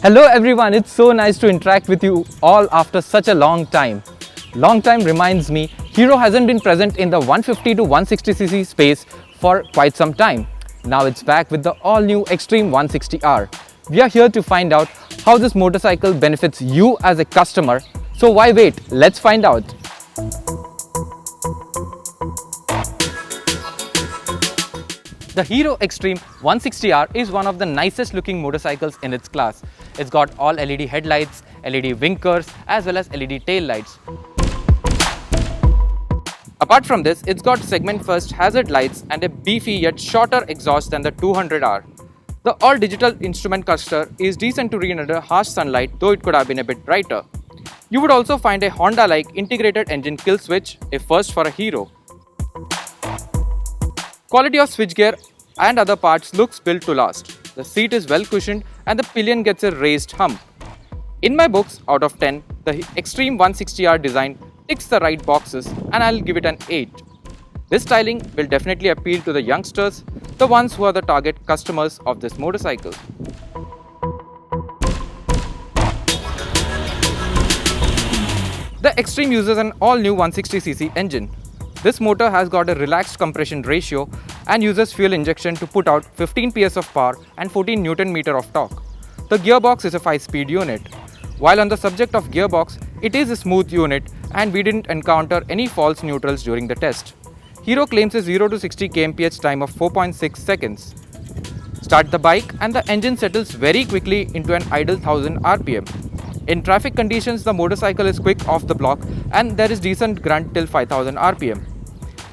Hello everyone, it's so nice to interact with you all after such a long time. Long time reminds me, Hero hasn't been present in the 150 to 160cc space for quite some time. Now it's back with the all-new Xtreme 160R. We are here to find out how this motorcycle benefits you as a customer. So why wait? Let's find out. The Hero Xtreme 160R is one of the nicest looking motorcycles in its class. It's got all LED headlights, LED winkers as well as LED tail lights. Apart from this, it's got segment first hazard lights and a beefy yet shorter exhaust than the 200R. The all digital instrument cluster is decent to read under harsh sunlight, though it could have been a bit brighter. You would also find a Honda-like integrated engine kill switch, a first for a Hero. Quality of switchgear and other parts looks built to last. The seat is well cushioned and the pillion gets a raised hump. In my books, out of 10, the Xtreme 160R design ticks the right boxes and I'll give it an 8. This styling will definitely appeal to the youngsters, the ones who are the target customers of this motorcycle. The Xtreme uses an all-new 160cc engine. This motor has got a relaxed compression ratio and uses fuel injection to put out 15 PS of power and 14 Nm of torque. The gearbox is a 5-speed unit. While on the subject of gearbox, it is a smooth unit and we didn't encounter any false neutrals during the test. Hero claims a 0 to 60 kmph time of 4.6 seconds. Start the bike and the engine settles very quickly into an idle 1000 RPM. In traffic conditions, the motorcycle is quick off the block and there is decent grunt till 5000 RPM.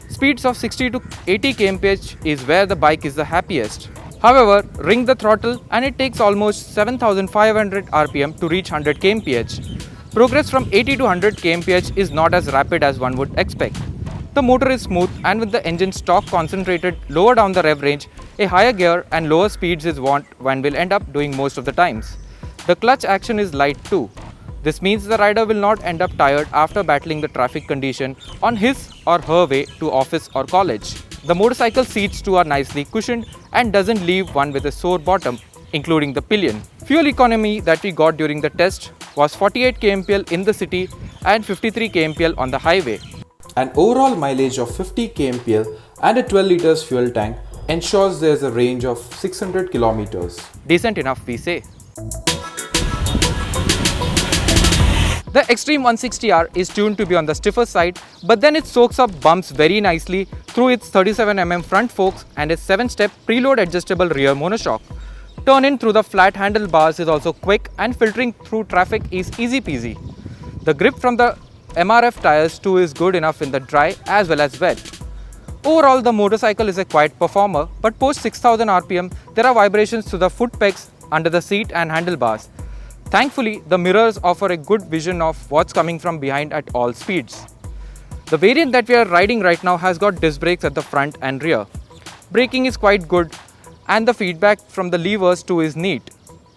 Speeds of 60 to 80 kmph is where the bike is the happiest. However, ring the throttle and it takes almost 7500 RPM to reach 100 kmph. Progress from 80 to 100 kmph is not as rapid as one would expect. The motor is smooth and with the engine stock concentrated lower down the rev range, a higher gear and lower speeds is what one will end up doing most of the times. The clutch action is light too. This means the rider will not end up tired after battling the traffic condition on his or her way to office or college. The motorcycle seats too are nicely cushioned and doesn't leave one with a sore bottom, including the pillion. Fuel economy that we got during the test was 48 kmpl in the city and 53 kmpl on the highway. An overall mileage of 50 kmpl and a 12 liters fuel tank ensures there's a range of 600 kilometers. Decent enough, we say. The Xtreme 160R is tuned to be on the stiffer side, but then it soaks up bumps very nicely through its 37mm front forks and a 7-step preload adjustable rear monoshock. Turn-in through the flat handlebars is also quick and filtering through traffic is easy peasy. The grip from the MRF tires too is good enough in the dry as well as wet. Overall, the motorcycle is a quiet performer, but post 6000 RPM, there are vibrations to the foot pegs, under the seat and handlebars. Thankfully, the mirrors offer a good vision of what's coming from behind at all speeds. The variant that we are riding right now has got disc brakes at the front and rear. Braking is quite good and the feedback from the levers too is neat.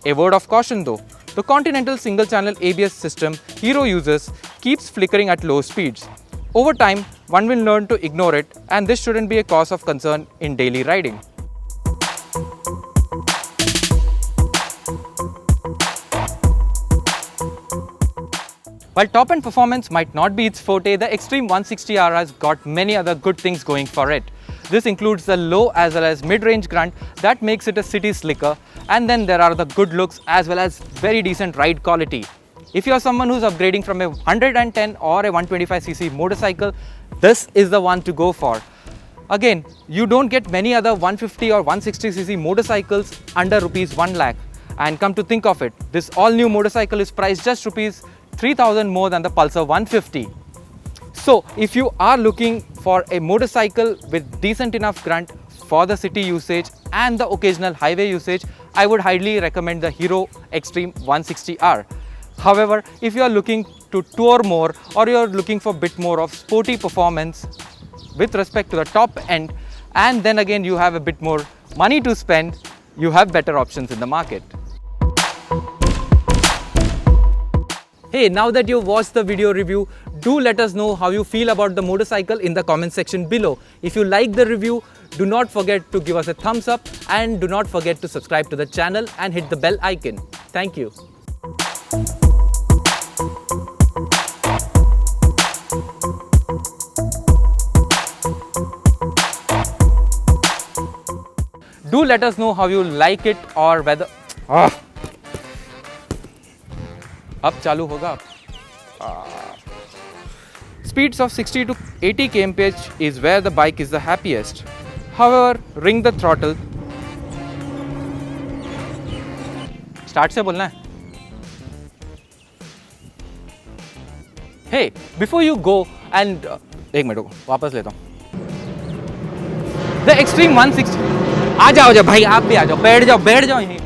A word of caution though, the Continental single channel ABS system Hero uses keeps flickering at low speeds. Over time, one will learn to ignore it and this shouldn't be a cause of concern in daily riding. While top-end performance might not be its forte, the Xtreme 160R has got many other good things going for it. This includes the low as well as mid-range grunt that makes it a city slicker, and then there are the good looks as well as very decent ride quality. If you are someone who's upgrading from a 110 or a 125cc motorcycle, this is the one to go for. Again, you don't get many other 150 or 160cc motorcycles under rupees 1 lakh. And come to think of it, this all-new motorcycle is priced just rupees 3000 more than the Pulsar 150. So if you are looking for a motorcycle with decent enough grunt for the city usage and the occasional highway usage, I would highly recommend the Hero Xtreme 160R. However, if you are looking to tour more or you are looking for a bit more of sporty performance with respect to the top end, and then again you have a bit more money to spend, you have better options in the market. Hey, now that you've watched the video review, do let us know how you feel about the motorcycle in the comment section below. If you like the review, do not forget to give us a thumbs up and do not forget to subscribe to the channel and hit the bell icon. Thank you. Do let us know how you like it or whether अब चालू होगा. Speeds of 60 to 80 kmph is where the bike is the happiest. However, ring the throttle. Start से बोलना है. Hey, before you go and एक minute रुको, वापस लेता हूँ. The Xtreme 160. आ जाओ भाई, आप भी आ जाओ, बैठ जाओ यहीं.